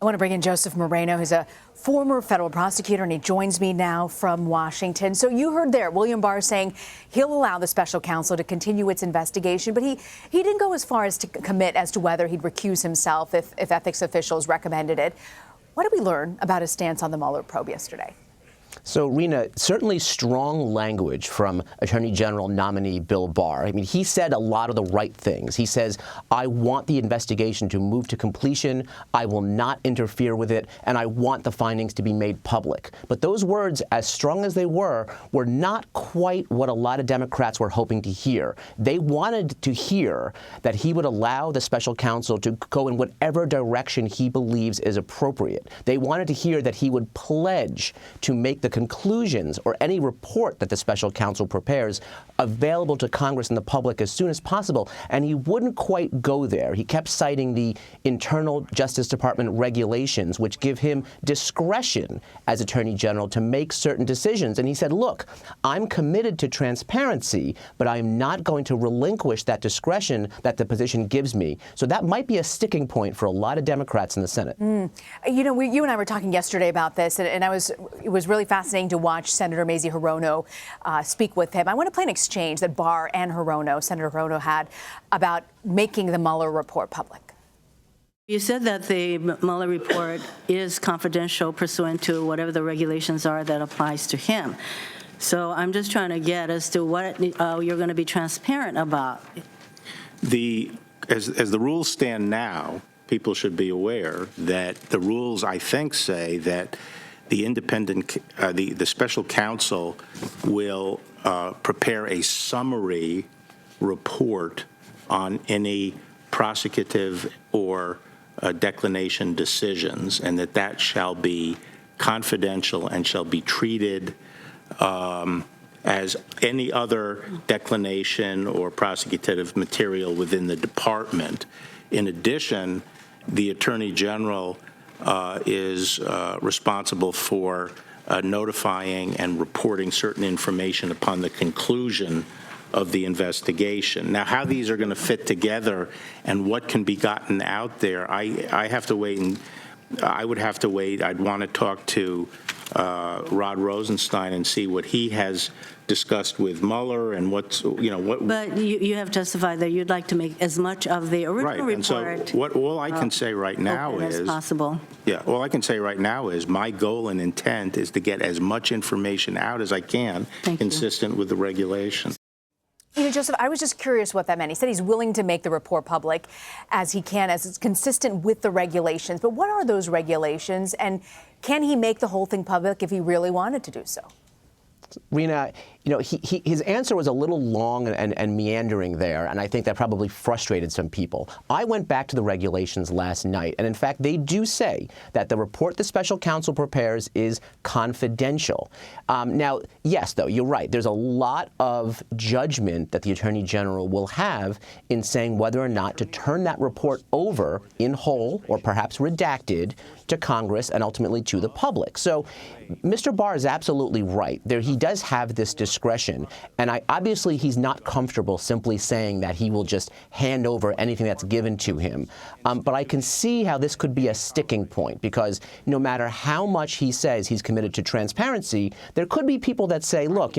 I want to bring in Joseph Moreno, who's a former federal prosecutor, and he joins me now from Washington. So you heard there, William Barr saying he'll allow the special counsel to continue its investigation, but he didn't go as far as to commit as to whether he'd recuse himself if ethics officials recommended it. What did we learn about his stance on the Mueller probe yesterday? So, Rena, certainly strong language from Attorney General nominee Bill Barr. I mean, he said a lot of the right things. He says, I want the investigation to move to completion. I will not interfere with it, and I want the findings to be made public. But those words, as strong as they were not quite what a lot of Democrats were hoping to hear. They wanted to hear that he would allow the special counsel to go in whatever direction he believes is appropriate. They wanted to hear that he would pledge to make the conclusions or any report that the special counsel prepares available to Congress and the public as soon as possible. And he wouldn't quite go there. He kept citing the internal Justice Department regulations, which give him discretion as Attorney General to make certain decisions. And he said, look, I'm committed to transparency, but I'm not going to relinquish that discretion that the position gives me. So that might be a sticking point for a lot of Democrats in the Senate. You know, you and I were talking yesterday about this, and it was really fascinating to watch Senator Mazie Hirono speak with him. I want to play an exchange that Barr and Senator Hirono had about making the Mueller report public. You said that the Mueller report is confidential pursuant to whatever the regulations are that applies to him. So I'm just trying to get as to what you're going to be transparent about. As the rules stand now, people should be aware that the rules, I think, say that the independent, the special counsel will prepare a summary report on any prosecutive or declination decisions, and that shall be confidential and shall be treated as any other declination or prosecutive material within the department. In addition, the Attorney General is responsible for notifying and reporting certain information upon the conclusion of the investigation. Now, how these are going to fit together and what can be gotten out there, I have to wait, and I would have to wait. I'd want to talk to Rod Rosenstein and see what he has discussed with Mueller and what's, what. But you have testified that you'd like to make as much of the original report. And so all I can say right now is, as possible. Yeah, all I can say right now is my goal and intent is to get as much information out as I can, consistent with the regulations. You know, Joseph, I was just curious what that meant. He said he's willing to make the report public as he can, as it's consistent with the regulations. But what are those regulations, and can he make the whole thing public if he really wanted to do so? Rena, his answer was a little long and meandering there, and I think that probably frustrated some people. I went back to the regulations last night, and in fact, they do say that the report the special counsel prepares is confidential. Now, yes, though, you're right. There's a lot of judgment that the Attorney General will have in saying whether or not to turn that report over in whole or perhaps redacted to Congress and ultimately to the public. So Mr. Barr is absolutely right. He does have this discretion, and obviously he's not comfortable simply saying that he will just hand over anything that's given to him. But I can see how this could be a sticking point, because no matter how much he says he's committed to transparency, there could be people that say, look,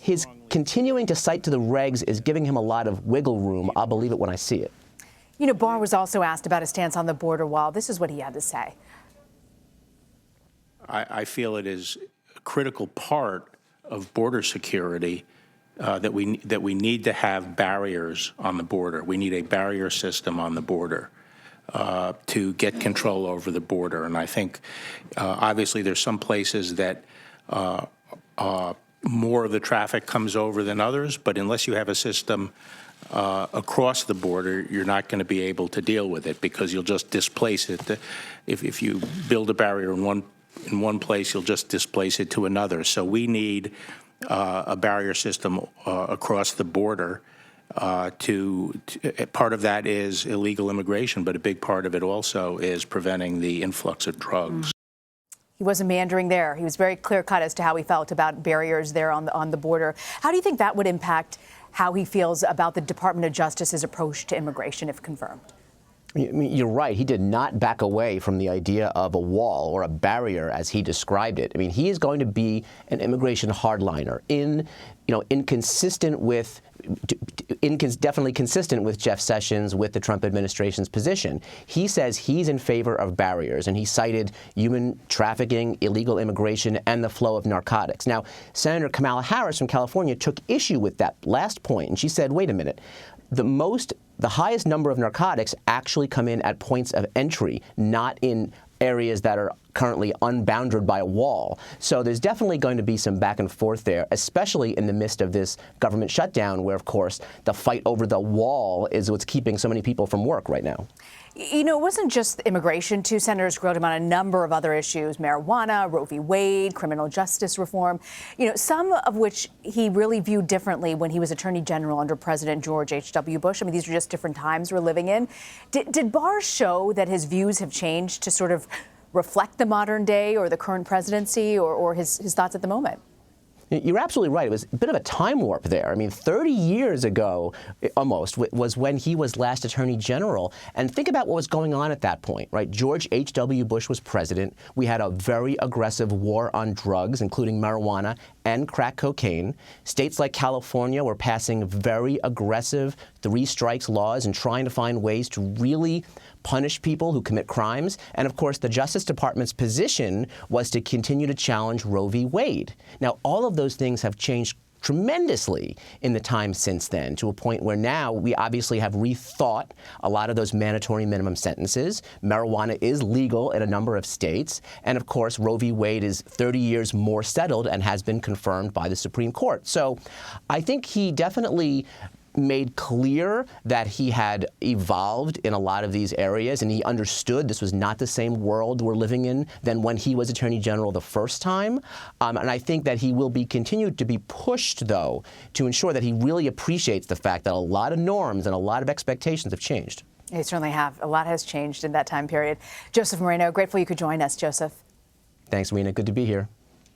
his continuing to cite to the regs is giving him a lot of wiggle room. I'll believe it when I see it. Barr was also asked about his stance on the border wall. This is what he had to say. I feel it is a critical part of border security that we need to have barriers on the border. We need a barrier system on the border to get control over the border. And I think obviously there's some places that more of the traffic comes over than others, but unless you have a system across the border, you're not going to be able to deal with it, because you'll just displace it. If you build a barrier in one place, you'll just displace it to another. So we need a barrier system across the border. Part of that is illegal immigration, but a big part of it also is preventing the influx of drugs. He wasn't meandering there. He was very clear-cut as to how he felt about barriers there on the border. How do you think that would impact how he feels about the Department of Justice's approach to immigration, if confirmed? I mean, you're right. He did not back away from the idea of a wall or a barrier, as he described it. I mean, he is going to be an immigration hardliner, definitely consistent with Jeff Sessions, with the Trump administration's position. He says he's in favor of barriers, and he cited human trafficking, illegal immigration, and the flow of narcotics. Now, Senator Kamala Harris from California took issue with that last point, and she said, wait a minute, the highest number of narcotics actually come in at points of entry, not in areas that are currently unbounded by a wall. So there's definitely going to be some back and forth there, especially in the midst of this government shutdown, where, of course, the fight over the wall is what's keeping so many people from work right now. You know, it wasn't just immigration. Two senators grilled him on a number of other issues: marijuana, Roe v. Wade, criminal justice reform, some of which he really viewed differently when he was Attorney General under President George H.W. Bush. I mean, these are just different times we're living in. Did Barr show that his views have changed to sort of reflect the modern day or the current presidency or his thoughts at the moment? You're absolutely right. It was a bit of a time warp there. I mean, 30 years ago, almost, was when he was last Attorney General. And think about what was going on at that point, right? George H.W. Bush was president. We had a very aggressive war on drugs, including marijuana and crack cocaine. States like California were passing very aggressive three-strikes laws and trying to find ways to really punish people who commit crimes. And of course, the Justice Department's position was to continue to challenge Roe v. Wade. Now, all of those things have changed tremendously in the time since then, to a point where now we obviously have rethought a lot of those mandatory minimum sentences. Marijuana is legal in a number of states. And of course, Roe v. Wade is 30 years more settled and has been confirmed by the Supreme Court. So I think he definitely made clear that he had evolved in a lot of these areas, and he understood this was not the same world we're living in than when he was Attorney General the first time. And I think that he will be continued to be pushed, though, to ensure that he really appreciates the fact that a lot of norms and a lot of expectations have changed. They certainly have. A lot has changed in that time period. Joseph Moreno, grateful you could join us, Joseph. Thanks, Weena. Good to be here.